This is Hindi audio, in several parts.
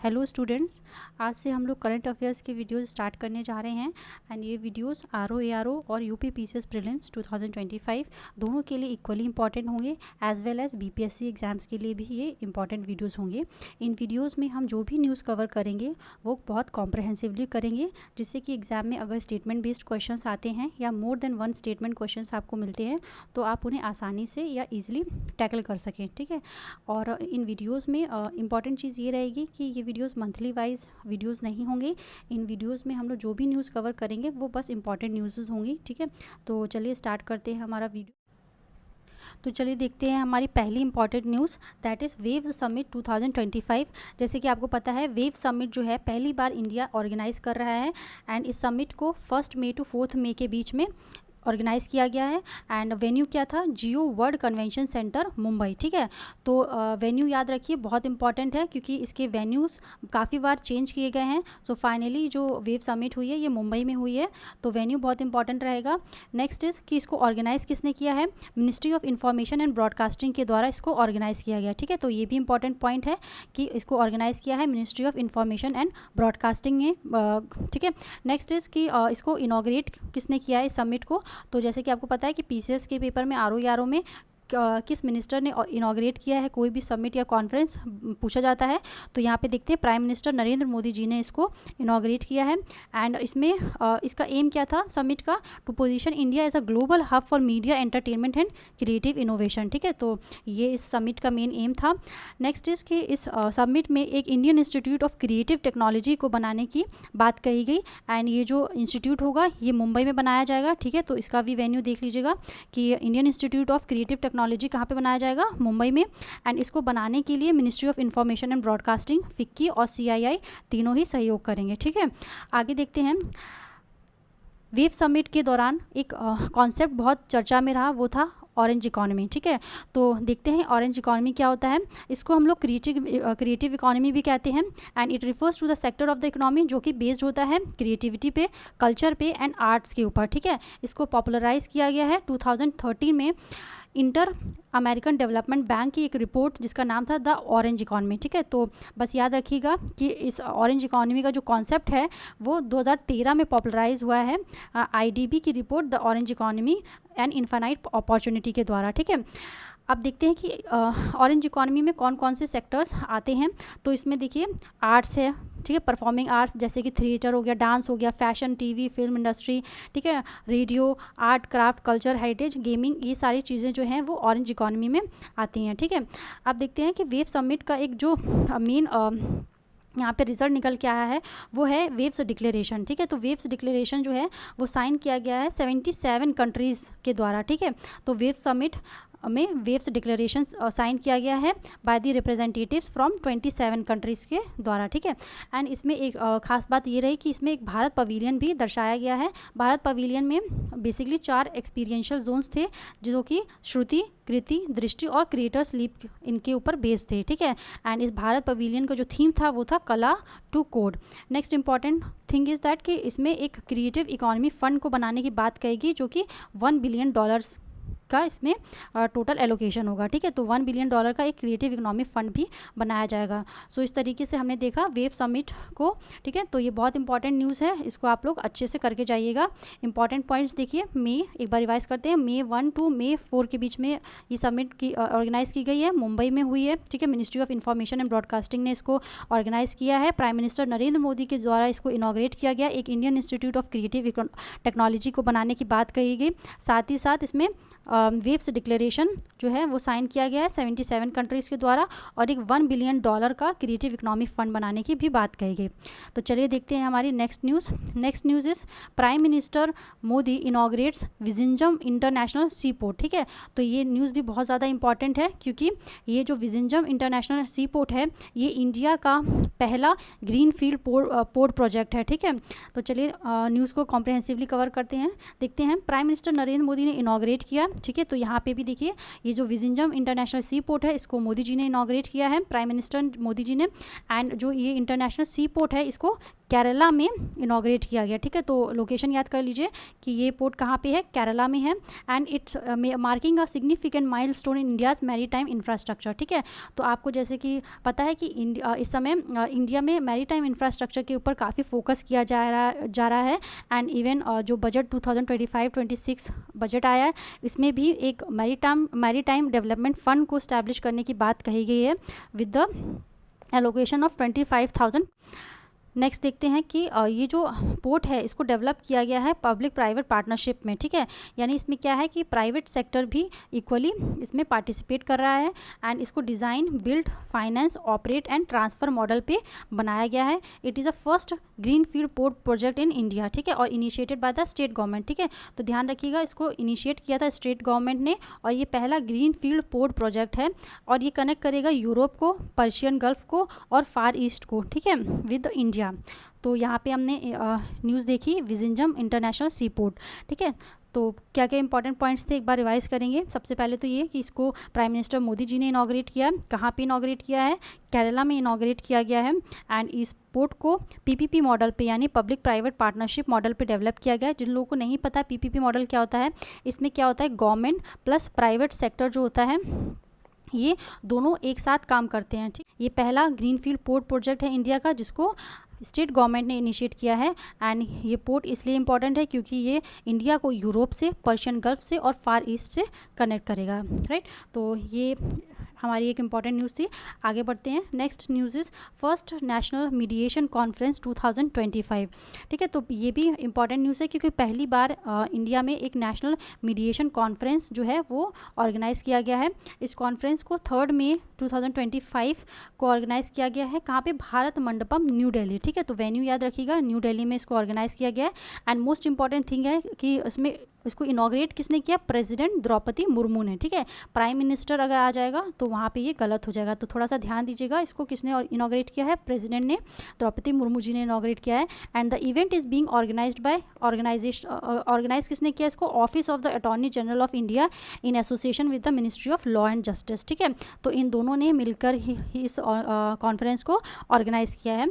हेलो स्टूडेंट्स, आज से हम लोग करंट अफेयर्स के वीडियोस स्टार्ट करने जा रहे हैं एंड ये वीडियोस आरओ एआरओ और यूपी पीसीएस प्रीलिम्स 2025 दोनों के लिए इक्वली इंपॉर्टेंट होंगे as well as BPSC exams के लिए भी ये इंपॉर्टेंट वीडियोस होंगे। इन वीडियोस में हम जो भी न्यूज़ कवर करेंगे वो बहुत कॉम्प्रहेंसिवली करेंगे, जिससे कि एग्जाम में अगर स्टेटमेंट बेस्ड क्वेश्चन आते हैं या more than one statement question आपको मिलते हैं तो आप उन्हें आसानी से या ईजिली टैकल कर सकें। ठीक है, और इन वीडियोज़ में इंपॉर्टेंट चीज़ ये रहेगी कि ये वीडियोस मंथली वाइज वीडियोस नहीं होंगे। इन वीडियोस में हम लोग जो भी न्यूज़ कवर करेंगे वो बस इंपॉर्टेंट न्यूज़ होंगी। ठीक है, तो चलिए स्टार्ट करते हैं हमारा वीडियो। तो चलिए देखते हैं हमारी पहली important news, that is waves summit 2025। जैसे कि आपको पता है वेव समिट जो है पहली बार इंडिया ऑर्गेनाइज कर रहा है एंड इस समिट को 1 मई टू 4 मई के बीच में ऑर्गेनाइज़ किया गया है एंड वेन्यू क्या था, जियो वर्ल्ड कन्वेंशन सेंटर मुंबई। ठीक है, तो वेन्यू याद रखिए, बहुत इंपॉर्टेंट है क्योंकि इसके वेन्यूज़ काफ़ी बार चेंज किए गए हैं। सो फाइनली जो वेव समिट हुई है ये मुंबई में हुई है, तो वेन्यू बहुत इंपॉर्टेंट रहेगा। नेक्स्ट इज़ कि इसको ऑर्गेनाइज़ किसने किया है, ministry of information and broadcasting के द्वारा इसको ऑर्गेनाइज़ किया गया। ठीक है, तो ये भी इंपॉर्टेंट पॉइंट है कि इसको ऑर्गेनाइज़ किया है ministry of information and broadcasting ने। ठीक है, नेक्स्ट इज़ कि इसको इनॉग्रेट किसने किया है इस समिट को। तो जैसे कि आपको पता है कि पीसीएस के पेपर में आरओ यारो में किस मिनिस्टर ने इनॉग्रेट किया है कोई भी समिट या कॉन्फ्रेंस पूछा जाता है, तो यहाँ पे देखते हैं प्राइम मिनिस्टर नरेंद्र मोदी जी ने इसको इनॉग्रेट किया है। एंड इसमें इसका एम क्या था समिट का, to position India as a global hub for media entertainment and creative innovation. ठीक है, तो ये इस समिट का मेन एम था। नेक्स्ट इज कि इस समिट में एक Indian Institute of Creative Technology को बनाने की बात कही गई एंड ये जो इंस्टीट्यूट होगा ये मुंबई में बनाया जाएगा। ठीक है, तो इसका भी वेन्यू देख लीजिएगा कि Indian Institute of Creative technology कहाँ पे बनाया जाएगा, मुंबई में। एंड इसको बनाने के लिए ministry of information and broadcasting, FICCI और सीआईआई तीनों ही सहयोग करेंगे। ठीक है, आगे देखते हैं। वेव समिट के दौरान एक कॉन्सेप्ट बहुत चर्चा में रहा, वो था ऑरेंज इकोनॉमी। ठीक है, तो देखते हैं ऑरेंज इकोनॉमी क्या होता है। इसको हम लोग क्रिएटिव इकोनॉमी भी कहते हैं and it refers to the sector of the economy जो कि बेस्ड होता है क्रिएटिविटी पे, कल्चर पे एंड आर्ट्स के ऊपर। ठीक है, इसको पॉपुलराइज किया गया है 2013 में इंटर अमेरिकन डेवलपमेंट बैंक की एक रिपोर्ट जिसका नाम था द ऑरेंज इकोनॉमी। ठीक है, तो बस याद रखिएगा कि इस ऑरेंज इकोनॉमी का जो कॉन्सेप्ट है वो 2013 में पॉपुलराइज हुआ है आईडीबी की report the orange economy and infinite opportunity के द्वारा। ठीक है, अब देखते हैं कि ऑरेंज इकोनॉमी में कौन कौन से सेक्टर्स आते हैं। तो इसमें देखिए आर्ट्स है, ठीक है, परफॉर्मिंग आर्ट्स जैसे कि थिएटर हो गया, डांस हो गया, फैशन, टीवी, फिल्म इंडस्ट्री, ठीक है, radio, art, craft, culture, heritage, gaming, ये सारी चीज़ें जो हैं वो ऑरेंज इकोनॉमी में आती हैं। ठीक है, अब देखते हैं कि वेव समिट का एक जो मेन यहाँ पे रिजल्ट निकल के आया है वो है वेव्स डिक्लेरेशन। ठीक है, तो वेव्स डिक्लेरेशन जो है वो साइन किया गया है 77 कंट्रीज़ के द्वारा। ठीक है, तो वेव समिट में वेव्स डिक्लेरेशन साइन किया गया है by the representatives from 27 countries के द्वारा। ठीक है, एंड इसमें एक खास बात ये रही कि इसमें एक भारत पवेलियन भी दर्शाया गया है। भारत पवेलियन में बेसिकली 4 एक्सपीरियंशियल जोन्स थे जो कि श्रुति, कृति, दृष्टि और क्रिएटर्स लीप इनके ऊपर बेस्ड थे। ठीक है, एंड इस भारत पवेलियन का जो थीम था वो था कला to code. Next important thing is that कि इसमें एक क्रिएटिव इकोनॉमी फंड को बनाने की बात कहेगी जो कि $1 बिलियन का इसमें टोटल एलोकेशन होगा। ठीक है, तो $1 बिलियन का एक क्रिएटिव इकोनॉमिक फंड भी बनाया जाएगा। सो इस तरीके से हमने देखा वेव समिट को। ठीक है, तो ये बहुत इंपॉर्टेंट न्यूज़ है, इसको आप लोग अच्छे से करके जाइएगा। इंपॉर्टेंट पॉइंट्स देखिए, मई एक बार रिवाइज करते हैं, May 1 to May 4 के बीच में ये समिट की ऑर्गेनाइज़ की गई है, मुंबई में हुई है। ठीक है, ministry of information and broadcasting ने इसको ऑर्गेनाइज़ किया है, प्राइम मिनिस्टर नरेंद्र मोदी के द्वारा इसको इनॉग्रेट किया गया। एक Indian Institute of Creative Technology को बनाने की बात कही गई। साथ ही साथ इसमें वेव्स डिक्लेरेशन जो है वो साइन किया गया है 77 कंट्रीज़ के द्वारा और एक $1 बिलियन का क्रिएटिव इकोनॉमिक फंड बनाने की भी बात कही गई। तो चलिए देखते हैं हमारी next news. Next news is prime minister Modi inaugurates Vizhinjam international sea port. ठीक है, तो ये न्यूज़ भी बहुत ज़्यादा इंपॉर्टेंट है क्योंकि ये जो विजिंजम इंटरनेशनल सी पोर्ट है ये इंडिया का पहला ग्रीन फील्ड पोर्ट प्रोजेक्ट है। ठीक है, तो चलिए न्यूज़ को कॉम्प्रहेंसिवली कवर करते हैं। देखते हैं प्राइम मिनिस्टर नरेंद्र मोदी ने इनॉग्रेट किया। ठीक है, तो यहाँ पे भी देखिए ये जो विजिंजम इंटरनेशनल सी पोर्ट है इसको मोदी जी ने इनॉग्रेट किया है, प्राइम मिनिस्टर मोदी जी ने। एंड जो ये इंटरनेशनल सी पोर्ट है इसको केरला में इनॉग्रेट किया गया, ठीक है। तो लोकेशन याद कर लीजिए कि ये पोर्ट कहाँ पे है, केरला में है। And it's marking a significant milestone in India's maritime infrastructure, ठीक है। तो आपको जैसे कि पता है कि इस समय इंडिया में मैरीटाइम इंफ्रास्ट्रक्चर के ऊपर काफ़ी फोकस किया जा रहा है। एंड इवन जो बजट 2025-26 बजट आया है, इसमें भी एक मैरीटाइम डेवलपमेंट फंड को स्टैब्लिश करने की बात कही गई है with the allocation of 25,000। Next देखते हैं कि ये जो पोर्ट है इसको डेवलप किया गया है पब्लिक प्राइवेट पार्टनरशिप में, ठीक है। यानी इसमें क्या है कि प्राइवेट सेक्टर भी इक्वली इसमें पार्टिसिपेट कर रहा है। एंड इसको design, build, finance, operate and transfer model पे बनाया गया है। It is a first green field port project in India, ठीक है, और initiated by the state government, ठीक है। तो ध्यान रखिएगा, इसको इनिशिएट किया था स्टेट गवर्नमेंट ने, और ये पहला ग्रीन फील्ड पोर्ट प्रोजेक्ट है। और ये कनेक्ट करेगा यूरोप को, पर्शियन गल्फ को और फार ईस्ट को, ठीक है, विद इंडिया। तो यहाँ पे हमने न्यूज़ देखी विजिंजम इंटरनेशनल सी पोर्ट, ठीक है। तो क्या क्या इंपॉर्टेंट पॉइंट्स थे एक बार रिवाइज करेंगे। सबसे पहले तो ये कि इसको प्राइम मिनिस्टर मोदी जी ने इनॉग्रेट किया। कहाँ पे इनॉग्रेट किया है, केरला में इनॉग्रेट किया गया है। एंड इस पोर्ट को पीपीपी मॉडल पे यानी पब्लिक प्राइवेट पार्टनरशिप मॉडल पे डेवलप किया गया है। जिन लोगों को नहीं पता पीपीपी मॉडल क्या होता है, इसमें क्या होता है, गवर्नमेंट प्लस प्राइवेट सेक्टर जो होता है ये दोनों एक साथ काम करते हैं, ठीक। ये पहला ग्रीनफील्ड पोर्ट प्रोजेक्ट है इंडिया का जिसको स्टेट गवर्नमेंट ने इनिशिएट किया है। एंड ये पोर्ट इसलिए इम्पॉर्टेंट है क्योंकि ये इंडिया को यूरोप से, पर्शियन गल्फ से और फार ईस्ट से कनेक्ट करेगा, राइट। तो ये हमारी एक इम्पॉर्टेंट न्यूज़ थी। आगे बढ़ते हैं। Next news is first national mediation conference 2025, ठीक है। तो ये भी इम्पॉर्टेंट न्यूज़ है क्योंकि पहली बार इंडिया में एक नेशनल मीडिएशन कॉन्फ्रेंस जो है वो ऑर्गेनाइज़ किया गया है। इस कॉन्फ्रेंस को 3 मई 2025 को ऑर्गेनाइज़ किया गया है। कहाँ पे, भारत मंडपम, न्यू दिल्ली, ठीक है। तो वेन्यू याद रखिएगा, न्यू दिल्ली में इसको ऑर्गेनाइज़ किया गया है। एंड मोस्ट इंपॉर्टेंट थिंग है कि इसमें इसको इनॉग्रेट किसने किया, प्रेसिडेंट द्रौपदी मुर्मू ने, ठीक है। प्राइम मिनिस्टर अगर आ जाएगा तो वहाँ पे ये गलत हो जाएगा, तो थोड़ा सा ध्यान दीजिएगा। इसको किसने इनॉग्रेट किया है, प्रेसिडेंट ने, द्रौपदी मुर्मू जी ने इनॉग्रेट किया है। And the event is being organised by organise किसने किया इसको, office of the attorney general of India in association with the ministry of law and justice, ठीक है। तो इन दोनों ने मिलकर ही इस कॉन्फ्रेंस को ऑर्गेनाइज किया है।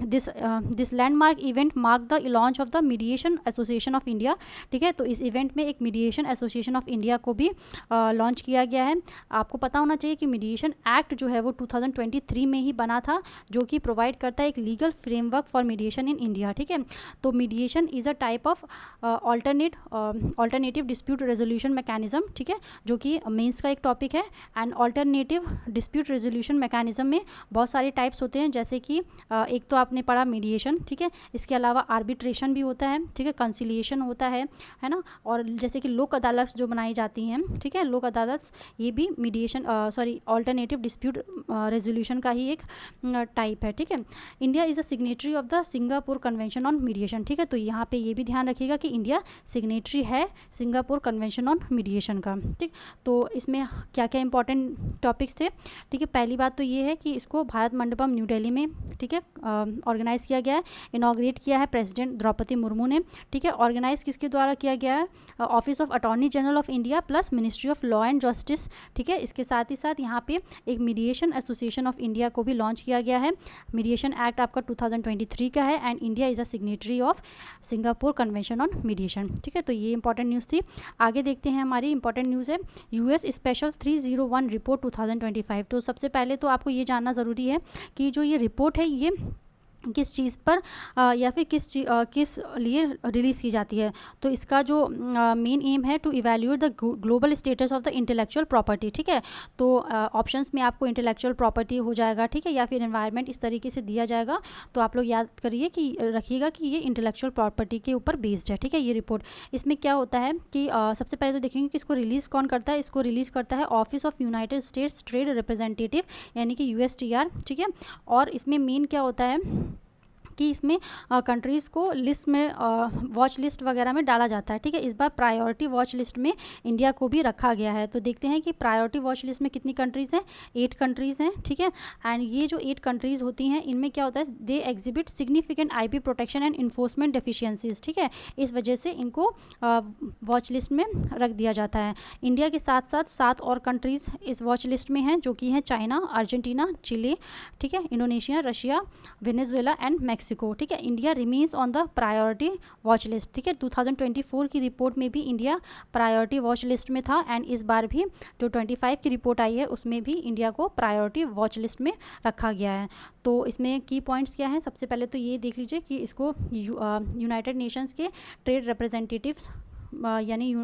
This landmark event mark the launch of the mediation association of India, ठीक है। तो इस इवेंट में एक मीडिएशन एसोसिएशन ऑफ इंडिया को भी लॉन्च किया गया है। आपको पता होना चाहिए कि मीडिएशन एक्ट जो है वो 2023 में ही बना था, जो कि प्रोवाइड करता है एक legal framework for mediation in India, ठीक है। तो mediation is a type of alternative dispute resolution mechanism, ठीक है, जो कि मेंस का एक टॉपिक है। And alternative dispute resolution mechanism में बहुत सारे टाइप्स होते हैं, जैसे कि एक तो आपने पढ़ा मीडिएशन, ठीक है। इसके अलावा आर्बिट्रेशन भी होता है, ठीक है, कंसिलिएशन होता है ना। और जैसे कि लोक अदालत जो बनाई जाती हैं, ठीक है, लोक अदालत ये भी मीडिएशन ऑल्टरनेटिव डिस्प्यूट रेजोल्यूशन का ही एक टाइप है, ठीक है। India is a signatory of the Singapore convention on mediation, ठीक है। तो यहाँ पे ये भी ध्यान रखिएगा कि इंडिया सिग्नेटरी है सिंगापुर कन्वेंशन ऑन मीडिएशन का, ठीक। तो इसमें क्या क्या इंपॉर्टेंट टॉपिक्स थे, ठीक है। पहली बात तो ये है कि इसको भारत मंडपम न्यू दिल्ली में, ठीक है, ऑर्गेनाइज़ किया गया है। इनॉग्रेट किया है प्रेसिडेंट द्रौपदी मुर्मू ने, ठीक है। ऑर्गेनाइज किसके द्वारा किया गया है, office of attorney general of India plus ministry of law and justice, ठीक है। इसके साथ ही साथ यहाँ पे एक मीडिएशन एसोसिएशन ऑफ इंडिया को भी लॉन्च किया गया है। मीडिएशन एक्ट आपका 2023 का है। And India is a signatory of Singapore convention on mediation, ठीक है। तो ये इंपॉर्टेंट न्यूज़ थी। आगे देखते हैं, हमारी इंपॉर्टेंट न्यूज़ है यूएस स्पेशल 301 रिपोर्ट 2025। तो सबसे पहले तो आपको ये जानना ज़रूरी है कि जो ये रिपोर्ट है ये किस चीज़ पर या फिर किस लिए रिलीज़ की जाती है। तो इसका जो मेन एम है to evaluate the global status of the intellectual property, ठीक है। तो ऑप्शंस में आपको इंटेलेक्चुअल प्रॉपर्टी हो जाएगा, ठीक है, या फिर एनवायरनमेंट इस तरीके से दिया जाएगा। तो आप लोग याद करिए कि रखिएगा कि ये इंटेलेक्चुअल प्रॉपर्टी के ऊपर बेस्ड है, ठीक है, ये रिपोर्ट। इसमें क्या होता है कि सबसे पहले तो देखेंगे कि इसको रिलीज़ कौन करता है। इसको रिलीज़ करता है office of United states trade representative यानी कि USTR, ठीक है। और इसमें मेन क्या होता है कि इसमें कंट्रीज़ को लिस्ट में वॉच लिस्ट वगैरह में डाला जाता है, ठीक है। इस बार प्रायोरिटी वॉच लिस्ट में इंडिया को भी रखा गया है। तो देखते हैं कि प्रायोरिटी वॉच लिस्ट में कितनी कंट्रीज़ हैं, 8 कंट्रीज़ हैं, ठीक है। एंड ये जो 8 कंट्रीज़ होती हैं इनमें क्या होता है, they exhibit significant IP protection and enforcement deficiencies, ठीक है। इस वजह से इनको वॉच लिस्ट में रख दिया जाता है। इंडिया के साथ साथ 7 और कंट्रीज़ इस वॉच लिस्ट में हैं, जो कि हैं चाइना, अर्जेंटीना, चिली, ठीक है, Indonesia, Russia, Venezuela and Mexico, ठीक है। India remains on the priority watch list, ठीक है। 2024 की रिपोर्ट में भी इंडिया प्रायोरिटी वॉच लिस्ट में था एंड इस बार भी जो 25 की रिपोर्ट आई है उसमें भी इंडिया को प्रायोरिटी वॉच लिस्ट में रखा गया है। तो इसमें की पॉइंट्स क्या हैं, सबसे पहले तो ये देख लीजिए कि इसको यूनाइटेड नेशंस के ट्रेड रिप्रेजेंटेटिव्स यानी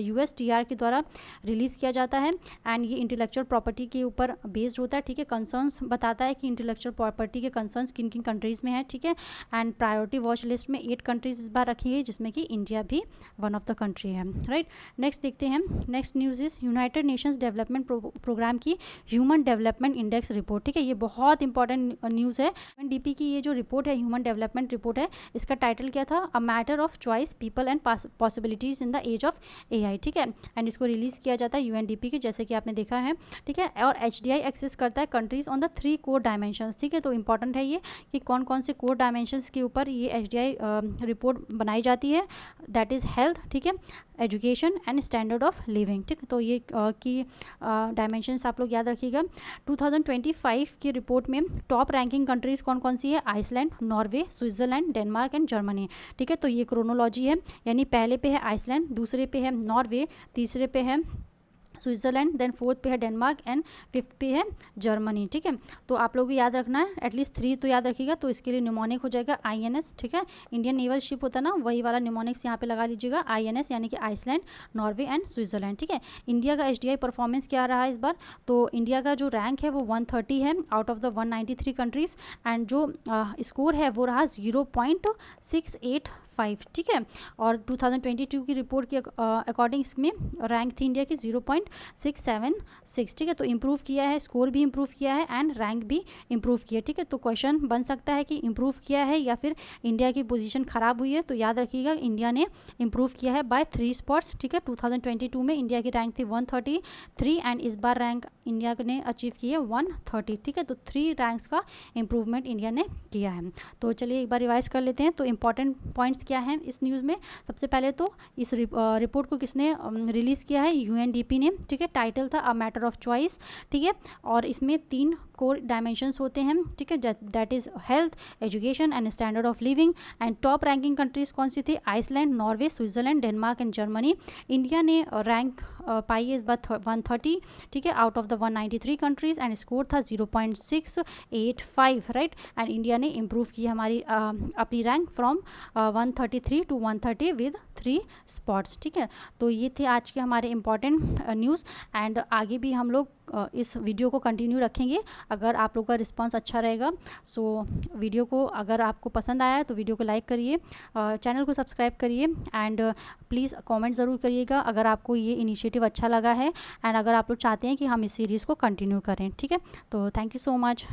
USTR के द्वारा रिलीज़ किया जाता है एंड ये इंटेलेक्चुअल प्रॉपर्टी के ऊपर बेस्ड होता है, ठीक है। कंसर्न्स बताता है कि इंटेलेक्चुअल प्रॉपर्टी के कंसर्न्स किन किन कंट्रीज़ में है, ठीक है। एंड प्रायोरिटी वॉच लिस्ट में 8 कंट्रीज इस बार रखी गई, जिसमें कि इंडिया भी वन ऑफ द कंट्री है, राइट। नेक्स्ट देखते हैं, next news is United Nations Development Programme की ह्यूमन डेवलपमेंट इंडेक्स रिपोर्ट, ठीक है। ये बहुत इंपॉर्टेंट न्यूज़ है। UNDP की ये जो रिपोर्ट है, ह्यूमन डेवलपमेंट रिपोर्ट है, इसका टाइटल क्या था, a matter of choice, people and possibilities in the age of AI, ठीक है। एंड इसको रिलीज़ किया जाता है UNDP के, जैसे कि आपने देखा है, ठीक है। और HDI एक्सेस करता है countries on the 3 core dimensions, ठीक है। तो इंपॉर्टेंट है ये कि कौन कौन से कोर डायमेंशंस के ऊपर ये HDI रिपोर्ट बनाई जाती है, दैट इज़ हेल्थ, ठीक है, education and standard of living, ठीक। तो ये की डायमेंशंस आप लोग याद रखिएगा। 2025 की रिपोर्ट में टॉप रैंकिंग कंट्रीज़ कौन कौन सी है, Iceland, Norway, Switzerland, Denmark and Germany, ठीक है। तो ये क्रोनोलॉजी है, यानी पहले पे है आइसलैंड, दूसरे पे है नॉर्वे, तीसरे पे है स्विट्ज़रलैंड, देन 4th पे है डेनमार्क एंड 5th पे है जर्मनी, ठीक है। तो आप लोगों को याद रखना है, एटलीस्ट 3 तो याद रखिएगा। तो इसके लिए न्यूमोनिक हो जाएगा INS, ठीक है। इंडियन नेवल शिप होता है ना, वही वाला न्यूमोनिक्स यहाँ पे लगा लीजिएगा, INS, यानी कि आइसलैंड, नॉर्वे एंड स्विट्ज़रलैंड, ठीक है। इंडिया का HDI परफॉर्मेंस क्या रहा है इस बार, तो इंडिया का जो रैंक है वो 130 है out of the 193 countries and जो स्कोर है वो रहा 0.685, ठीक है। और 2022 की रिपोर्ट के अकॉर्डिंग इसमें रैंक थी इंडिया की 0.676, ठीक है। तो इम्प्रूव किया है, स्कोर भी इम्प्रूव किया है एंड रैंक भी इम्प्रूव किया, ठीक है। तो क्वेश्चन बन सकता है कि इम्प्रूव किया है या फिर इंडिया की पोजीशन ख़राब हुई है। तो याद रखिएगा इंडिया ने इम्प्रूव किया है बाय 3 स्पॉट्स, ठीक है। 2022 में इंडिया की रैंक थी 133 एंड इस बार रैंक इंडिया ने अचीव की है 130, ठीक है। तो 3 रैंक्स का इम्प्रूवमेंट इंडिया ने किया है। तो चलिए एक बार रिवाइज कर लेते हैं। तो इंपॉर्टेंट पॉइंट्स क्या हैं इस न्यूज़ में, सबसे पहले तो इस रिपोर्ट को किसने रिलीज़ किया है, UNDP ने, ठीक है। टाइटल था अ मैटर ऑफ चॉइस, ठीक है। और इसमें 3 कोर डायमेंशंस होते हैं, ठीक है, that is health, education and standard of living. And top ranking countries कौन सी थी, Iceland, Norway, Switzerland, Denmark and Germany. India ने रैंक पाई है इस बार 130, ठीक है, out of the 193 countries and score था 0.685, राइट। एंड इंडिया ने इम्प्रूव की हमारी अपनी rank from 133 to 130 with 3 spots, ठीक है। तो ये थे आज के हमारे इंपॉर्टेंट न्यूज़ एंड आगे भी हम लोग इस वीडियो को कंटिन्यू रखेंगे अगर आप लोग का रिस्पांस अच्छा रहेगा। सो वीडियो को अगर आपको पसंद आया है तो वीडियो को लाइक करिए, चैनल को सब्सक्राइब करिए एंड प्लीज़ कमेंट ज़रूर करिएगा अगर आपको ये इनिशिएटिव अच्छा लगा है एंड अगर आप लोग चाहते हैं कि हम इस सीरीज़ को कंटिन्यू करें, ठीक है। तो थैंक यू सो मच।